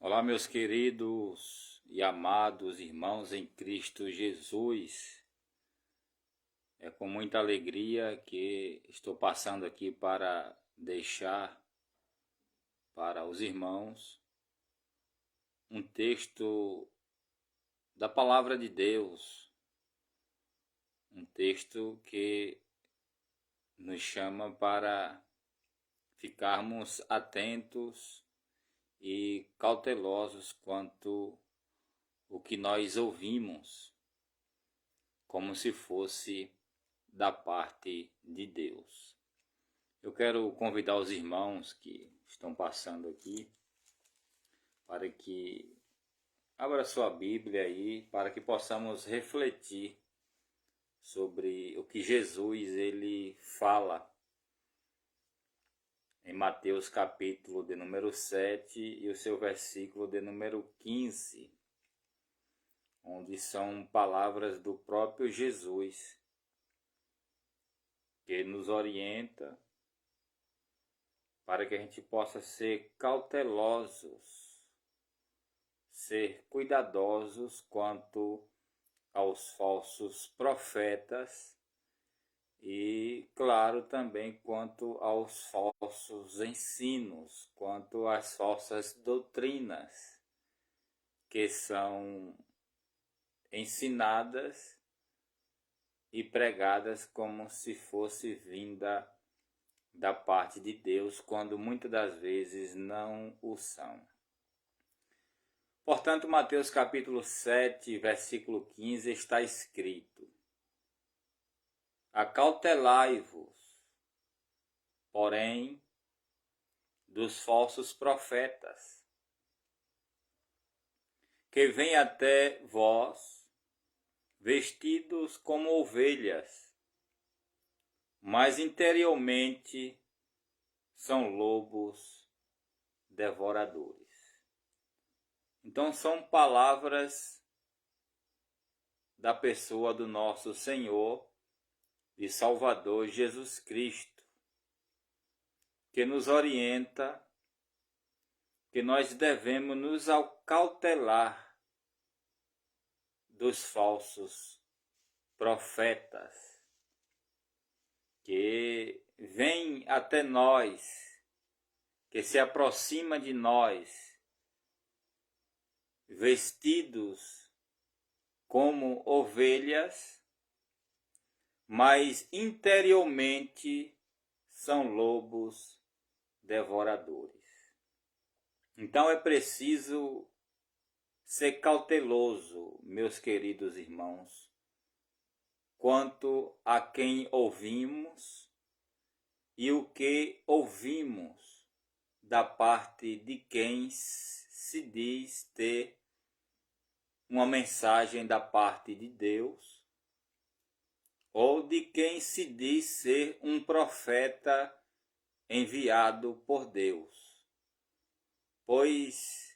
Olá, meus queridos e amados irmãos em Cristo Jesus. É com muita alegria que estou passando aqui para deixar para os irmãos um texto da Palavra de Deus, um texto que nos chama para ficarmos atentos e cautelosos quanto o que nós ouvimos, como se fosse da parte de Deus. Eu quero convidar os irmãos que estão passando aqui para que abra sua Bíblia aí, para que possamos refletir sobre o que Jesus ele fala em Mateus capítulo de número 7 e o seu versículo de número 15, onde são palavras do próprio Jesus que nos orienta para que a gente possa ser cautelosos, ser cuidadosos quanto aos falsos profetas e, claro, também quanto aos falsos ensinos, quanto às falsas doutrinas que são ensinadas e pregadas como se fosse vinda da parte de Deus, quando muitas das vezes não o são. Portanto, Mateus capítulo 7, versículo 15, está escrito: Acautelai-vos, porém, dos falsos profetas, que vêm até vós, vestidos como ovelhas, mas interiormente são lobos devoradores. Então são palavras da pessoa do nosso Senhor e Salvador Jesus Cristo, que nos orienta que nós devemos nos acautelar dos falsos profetas que vêm até nós, que se aproxima de nós, vestidos como ovelhas, mas interiormente são lobos devoradores. Então é preciso ser cauteloso, meus queridos irmãos, quanto a quem ouvimos e o que ouvimos da parte de quem se diz ter uma mensagem da parte de Deus, ou de quem se diz ser um profeta enviado por Deus. Pois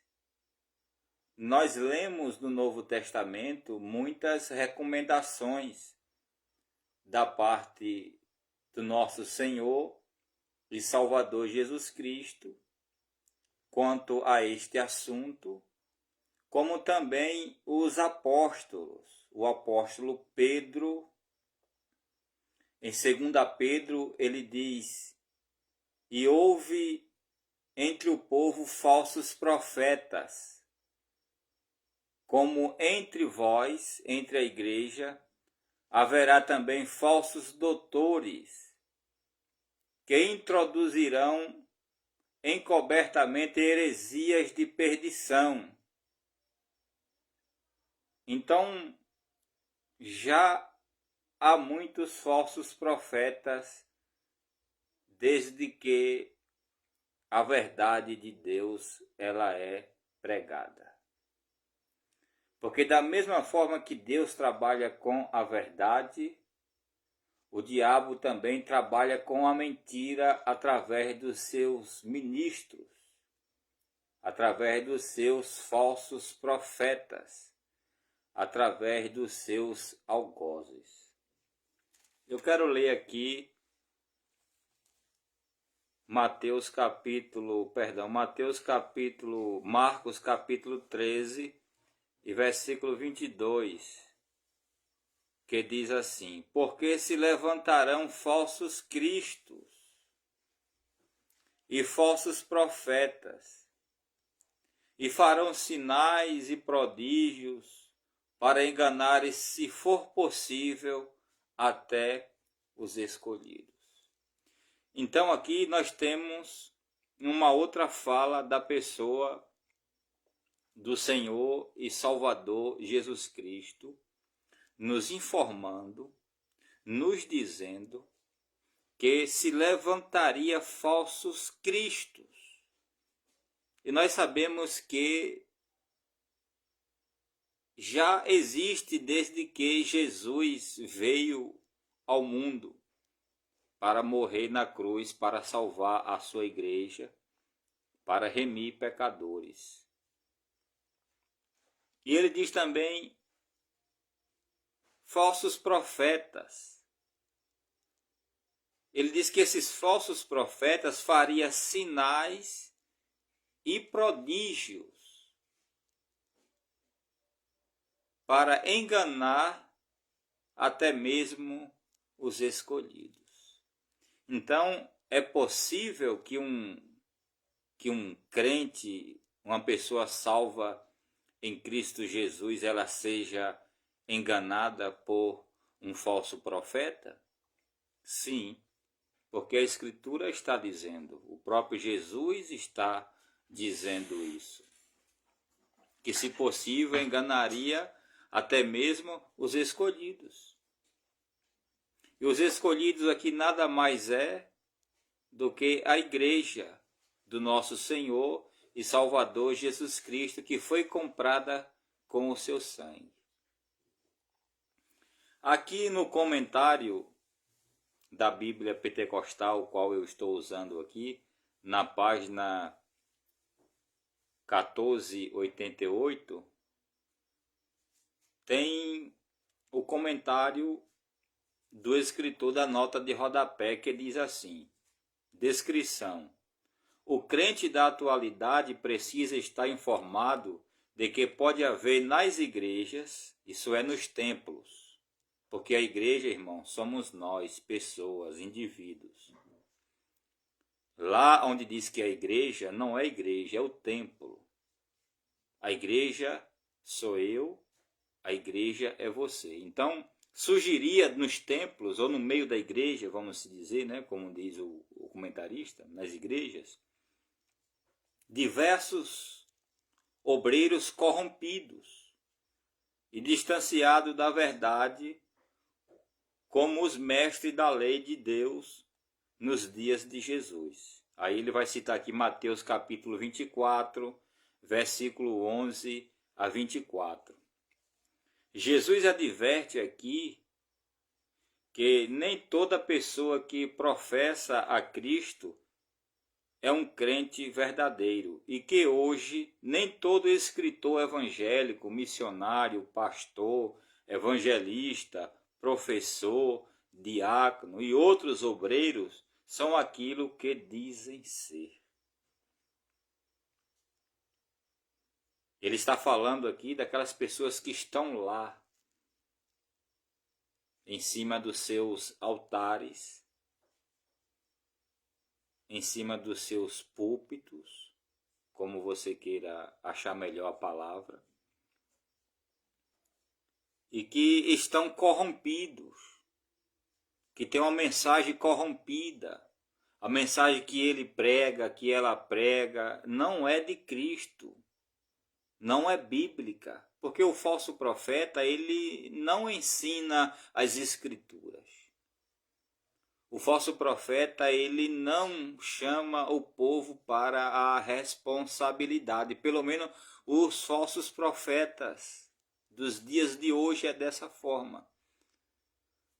nós lemos no Novo Testamento muitas recomendações da parte do nosso Senhor e Salvador Jesus Cristo quanto a este assunto, como também os apóstolos. O apóstolo Pedro, em 2 Pedro, ele diz: E houve entre o povo falsos profetas, como entre vós, entre a igreja, haverá também falsos doutores, que introduzirão encobertamente heresias de perdição. Então, já há muitos falsos profetas, desde que a verdade de Deus ela é pregada. Porque da mesma forma que Deus trabalha com a verdade, o diabo também trabalha com a mentira através dos seus ministros, através dos seus falsos profetas, através dos seus algozes. Eu quero ler aqui Marcos capítulo 13 e versículo 22, que diz assim: porque se levantarão falsos cristos e falsos profetas, e farão sinais e prodígios para enganar, se for possível, até os escolhidos. Então aqui nós temos uma outra fala da pessoa do Senhor e Salvador Jesus Cristo, nos informando, nos dizendo que se levantaria falsos cristos. E nós sabemos que já existe desde que Jesus veio ao mundo para morrer na cruz, para salvar a sua igreja, para remir pecadores. E ele diz também falsos profetas. Ele diz que esses falsos profetas fariam sinais e prodígios para enganar até mesmo os escolhidos. Então, é possível que um crente, uma pessoa salva em Cristo Jesus, ela seja enganada por um falso profeta? Sim, porque a Escritura está dizendo, o próprio Jesus está dizendo isso, que se possível enganaria até mesmo os escolhidos. E os escolhidos aqui nada mais é do que a igreja do nosso Senhor e Salvador Jesus Cristo, que foi comprada com o seu sangue. Aqui no comentário da Bíblia Pentecostal, qual eu estou usando aqui, na página 1488, tem o comentário do escritor da nota de rodapé, que diz assim: descrição: o crente da atualidade precisa estar informado de que pode haver nas igrejas, isso é, nos templos, porque a igreja, irmão, somos nós, pessoas, indivíduos. Lá onde diz que a igreja, não é igreja, é o templo. A igreja sou eu, a igreja é você. Então, surgiria nos templos, ou no meio da igreja, vamos dizer, né, como diz o comentarista, nas igrejas, diversos obreiros corrompidos e distanciados da verdade, como os mestres da lei de Deus nos dias de Jesus. Aí ele vai citar aqui Mateus capítulo 24, versículo 11 a 24. Jesus adverte aqui que nem toda pessoa que professa a Cristo é um crente verdadeiro e que hoje nem todo escritor evangélico, missionário, pastor, evangelista, professor, diácono e outros obreiros são aquilo que dizem ser. Ele está falando aqui daquelas pessoas que estão lá, em cima dos seus altares, em cima dos seus púlpitos, como você queira achar melhor a palavra, e que estão corrompidos, que tem uma mensagem corrompida. A mensagem que ele prega, que ela prega, não é de Cristo, não é bíblica, porque o falso profeta, ele não ensina as escrituras. O falso profeta, ele não chama o povo para a responsabilidade. Pelo menos os falsos profetas dos dias de hoje é dessa forma.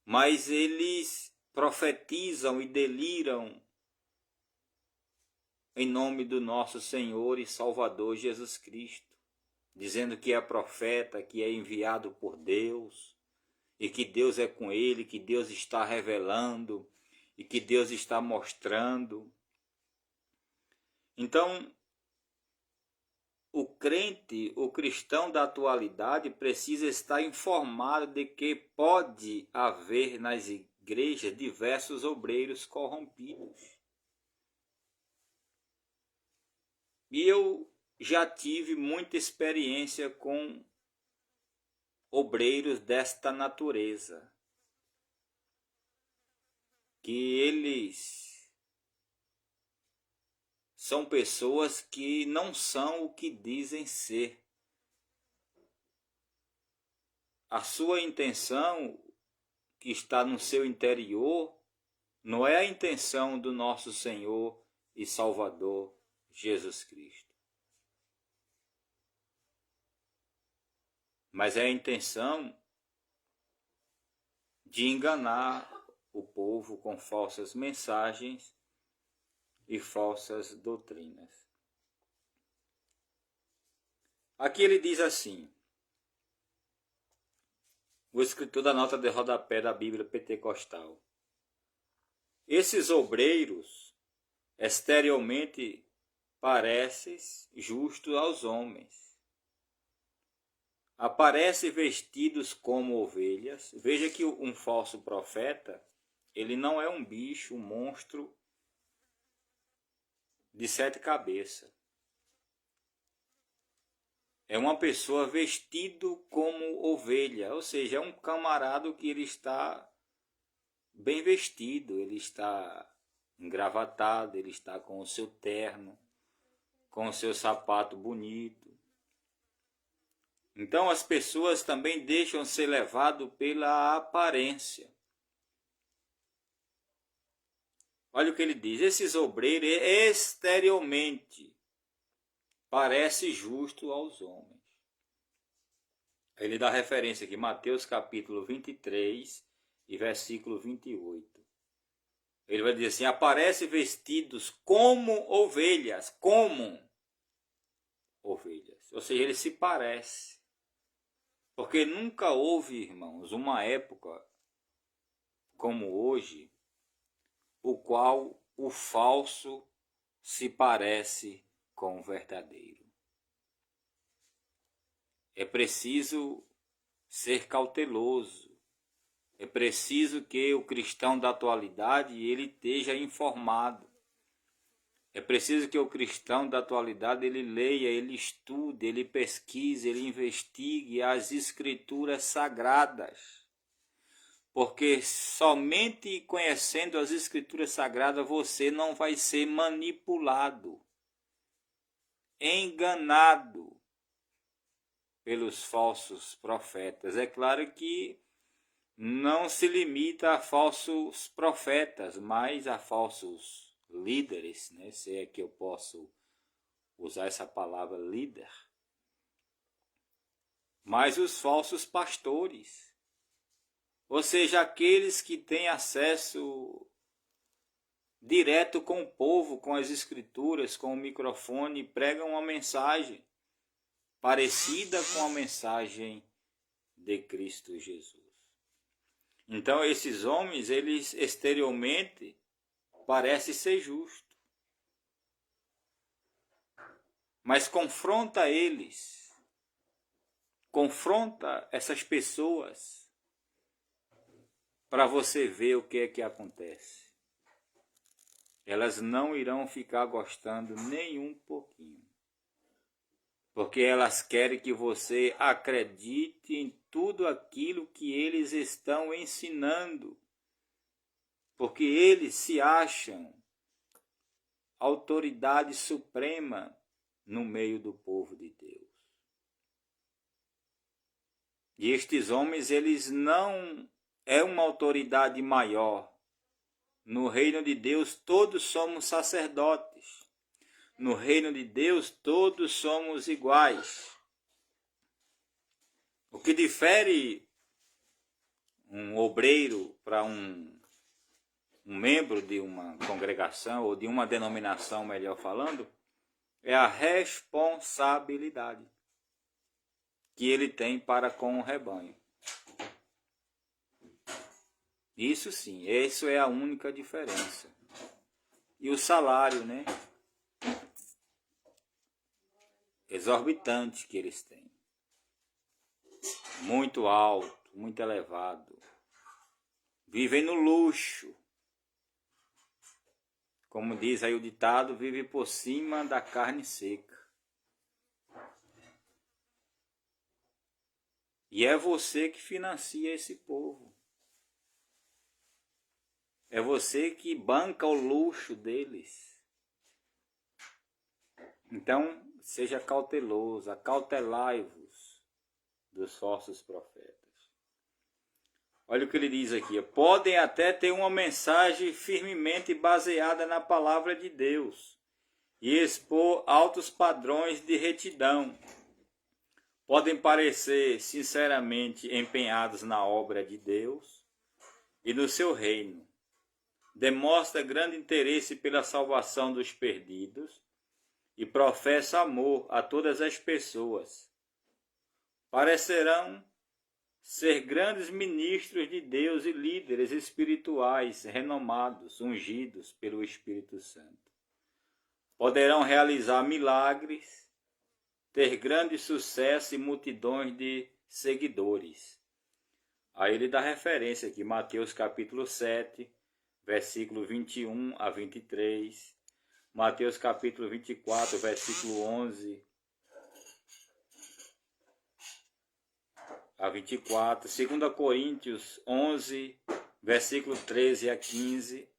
Mas eles profetizam e deliram em nome do nosso Senhor e Salvador Jesus Cristo, dizendo que é profeta, que é enviado por Deus, e que Deus é com ele, que Deus está revelando, e que Deus está mostrando. Então, o crente, o cristão da atualidade precisa estar informado de que pode haver nas igrejas diversos obreiros corrompidos. E eu já tive muita experiência com obreiros desta natureza, que eles são pessoas que não são o que dizem ser. A sua intenção, que está no seu interior, não é a intenção do nosso Senhor e Salvador Jesus Cristo, mas é a intenção de enganar o povo com falsas mensagens e falsas doutrinas. Aqui ele diz assim, o escritor da nota de rodapé da Bíblia Pentecostal: esses obreiros exteriormente parecem justos aos homens, aparecem vestidos como ovelhas. Veja que um falso profeta, ele não é um bicho, um monstro de 7 cabeças. É uma pessoa vestido como ovelha, ou seja, é um camarada que ele está bem vestido, ele está engravatado, ele está com o seu terno, com o seu sapato bonito. Então as pessoas também deixam ser levado pela aparência. Olha o que ele diz: esses obreiros exteriormente parecem justos aos homens. Ele dá referência aqui, Mateus capítulo 23 e versículo 28. Ele vai dizer assim: aparecem vestidos como ovelhas, ou seja, ele se parece. Porque nunca houve, irmãos, uma época como hoje, o qual o falso se parece com o verdadeiro. É preciso ser cauteloso. É preciso que o cristão da atualidade ele esteja informado. É preciso que o cristão da atualidade ele leia, ele estude, ele pesquise, ele investigue as escrituras sagradas. Porque somente conhecendo as escrituras sagradas você não vai ser manipulado, enganado pelos falsos profetas. É claro que não se limita a falsos profetas, mas a falsos líderes, né? Se é que eu posso usar essa palavra líder. Mas os falsos pastores, ou seja, aqueles que têm acesso direto com o povo, com as escrituras, com o microfone, pregam uma mensagem parecida com a mensagem de Cristo Jesus. Então esses homens, eles exteriormente parecem ser justos, mas confronta eles, confronta essas pessoas para você ver o que é que acontece. Elas não irão ficar gostando nem um pouquinho. Porque elas querem que você acredite em tudo aquilo que eles estão ensinando. Porque eles se acham autoridade suprema no meio do povo de Deus. E estes homens, eles não é uma autoridade maior. No reino de Deus todos somos sacerdotes. No reino de Deus todos somos iguais. O que difere um obreiro para um membro de uma congregação ou de uma denominação, melhor falando, é a responsabilidade que ele tem para com o rebanho. Isso sim, isso é a única diferença. E o salário, né? exorbitante que eles têm. Muito alto, muito elevado. Vivem no luxo. Como diz aí o ditado, vive por cima da carne seca. E é você que financia esse povo. É você que banca o luxo deles. Então, seja cauteloso, acautelai-vos dos falsos profetas. Olha o que ele diz aqui. Podem até ter uma mensagem firmemente baseada na palavra de Deus e expor altos padrões de retidão. Podem parecer sinceramente empenhados na obra de Deus e no seu reino. Demonstra grande interesse pela salvação dos perdidos e professa amor a todas as pessoas. Parecerão ser grandes ministros de Deus e líderes espirituais renomados, ungidos pelo Espírito Santo. Poderão realizar milagres, ter grande sucesso e multidões de seguidores. Aí ele dá referência aqui, Mateus capítulo 7, versículo 21 a 23, Mateus capítulo 24, versículo 11 a 24, 2 Coríntios 11, versículo 13 a 15.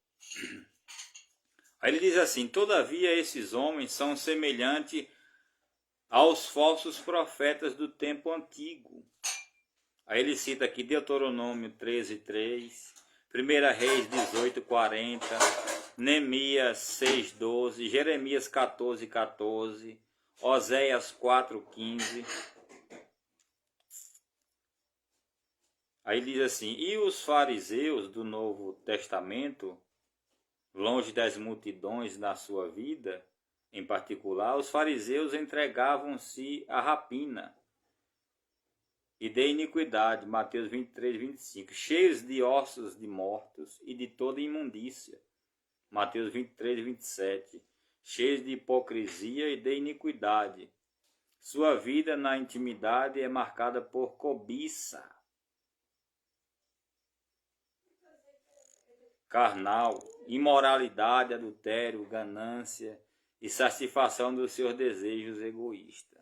Aí ele diz assim: todavia esses homens são semelhantes aos falsos profetas do tempo antigo. Aí ele cita aqui Deuteronômio 13, 3, 1 Reis 18, 40, Neemias 6, 12, Jeremias 14, 14, Oséias 4, 15. Aí diz assim: e os fariseus do Novo Testamento, longe das multidões na sua vida, em particular, os fariseus entregavam-se à rapina e de iniquidade, Mateus 23, 25, cheios de ossos de mortos e de toda imundícia, Mateus 23, 27, cheios de hipocrisia e de iniquidade. Sua vida na intimidade é marcada por cobiça carnal, imoralidade, adultério, ganância e satisfação dos seus desejos egoístas.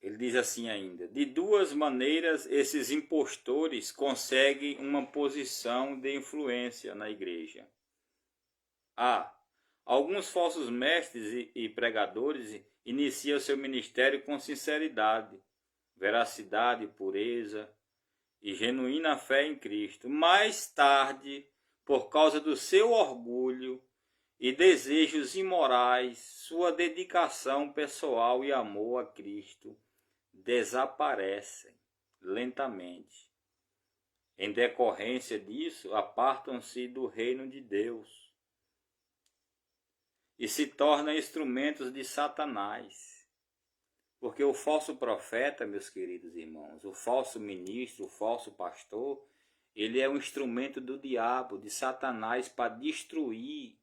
Ele diz assim ainda: de duas maneiras esses impostores conseguem uma posição de influência na igreja. A. Alguns falsos mestres e pregadores iniciam seu ministério com sinceridade, veracidade, pureza e genuína fé em Cristo. Mais tarde, por causa do seu orgulho e desejos imorais, sua dedicação pessoal e amor a Cristo desaparecem lentamente. Em decorrência disso, apartam-se do reino de Deus e se tornam instrumentos de Satanás. Porque o falso profeta, meus queridos irmãos, o falso ministro, o falso pastor, ele é um instrumento do diabo, de Satanás, para destruir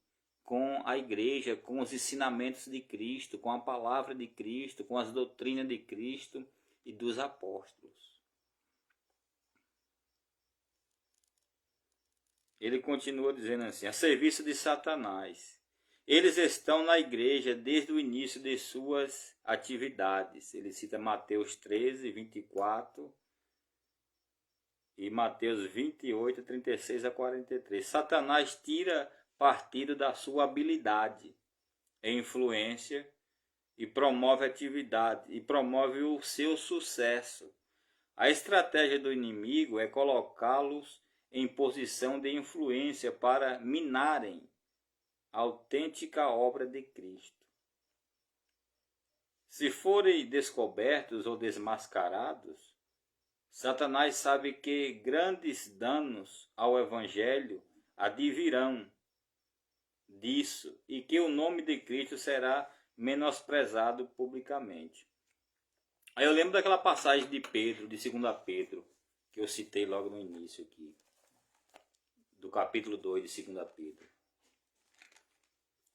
com a igreja, com os ensinamentos de Cristo, com a palavra de Cristo, com as doutrinas de Cristo e dos apóstolos. Ele continua dizendo assim: a serviço de Satanás. Eles estão na igreja desde o início de suas atividades. Ele cita Mateus 13, 24 e Mateus 28, 36 a 43. Satanás tira partido da sua habilidade e influência e promove atividade e promove o seu sucesso. A estratégia do inimigo é colocá-los em posição de influência para minarem a autêntica obra de Cristo. Se forem descobertos ou desmascarados, Satanás sabe que grandes danos ao Evangelho advirão disso e que o nome de Cristo será menosprezado publicamente. Aí eu lembro daquela passagem de Pedro, de 2 Pedro, que eu citei logo no início aqui. do capítulo 2 de 2 Pedro,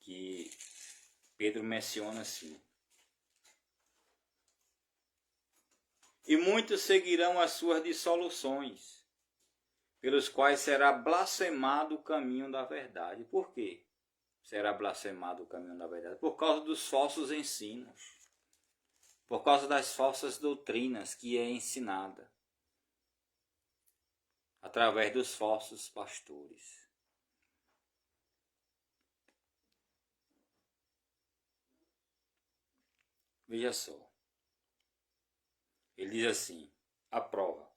que Pedro menciona assim: e muitos seguirão as suas dissoluções, pelos quais será blasfemado o caminho da verdade. Por quê será blasfemado o caminho da verdade? Por causa dos falsos ensinos, por causa das falsas doutrinas que é ensinada através dos falsos pastores. Veja só, ele diz assim, a prova: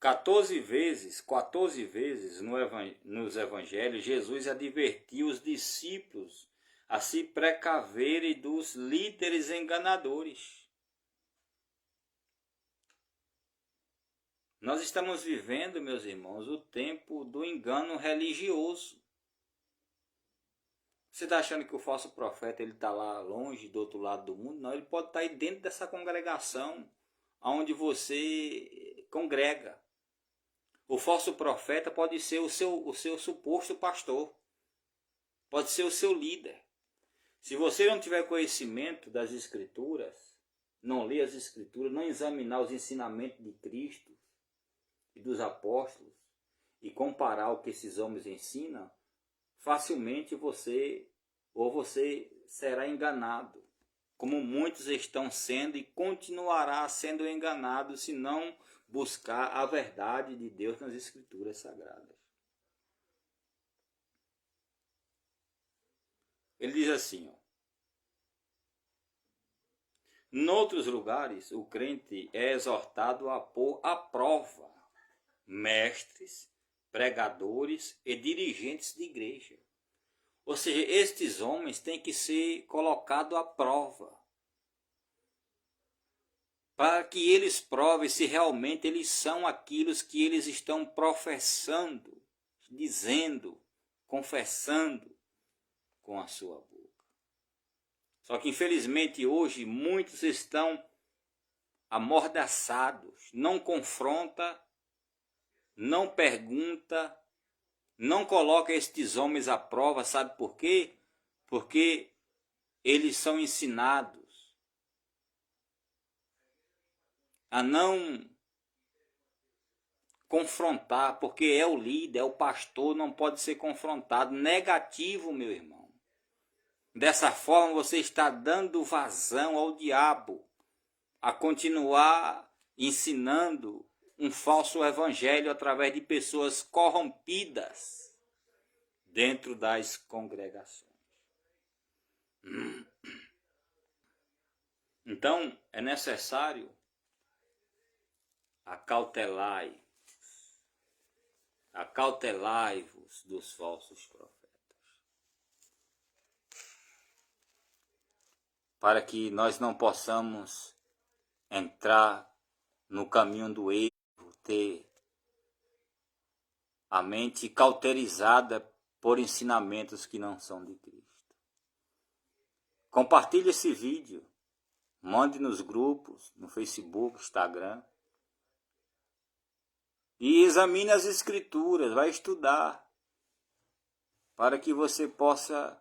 14 vezes nos evangelhos, Jesus advertiu os discípulos a se precaverem dos líderes enganadores. Nós estamos vivendo, meus irmãos, o tempo do engano religioso. Você está achando que o falso profeta está lá longe, do outro lado do mundo? Não, ele pode estar aí dentro dessa congregação onde você congrega. O falso profeta pode ser o seu suposto pastor, pode ser o seu líder. Se você não tiver conhecimento das Escrituras, não ler as Escrituras, não examinar os ensinamentos de Cristo e dos apóstolos e comparar o que esses homens ensinam, facilmente você será enganado, como muitos estão sendo e continuará sendo enganados se não buscar a verdade de Deus nas Escrituras Sagradas. Ele diz assim, noutros lugares o crente é exortado a pôr à prova mestres, pregadores e dirigentes de igreja. Ou seja, estes homens têm que ser colocados à prova, para que eles provem se realmente eles são aquilo que eles estão professando, dizendo, confessando com a sua boca. Só que infelizmente hoje muitos estão amordaçados, não confronta, não pergunta, não coloca estes homens à prova, sabe por quê? Porque eles são ensinados a não confrontar, porque é o líder, é o pastor, não pode ser confrontado. Negativo, meu irmão. Dessa forma você está dando vazão ao diabo a continuar ensinando um falso evangelho através de pessoas corrompidas dentro das congregações. Então, é necessário acautelai-vos dos falsos profetas, para que nós não possamos entrar no caminho do erro, ter a mente cauterizada por ensinamentos que não são de Cristo. Compartilhe esse vídeo, mande nos grupos, no Facebook, Instagram, e examine as Escrituras, vai estudar, para que você possa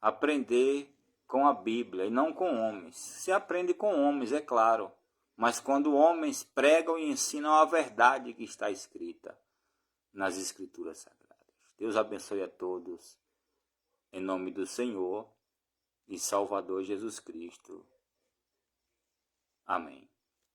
aprender com a Bíblia e não com homens. Se aprende com homens, é claro, mas quando homens pregam e ensinam a verdade que está escrita nas Escrituras Sagradas. Deus abençoe a todos, em nome do Senhor e Salvador Jesus Cristo. Amém.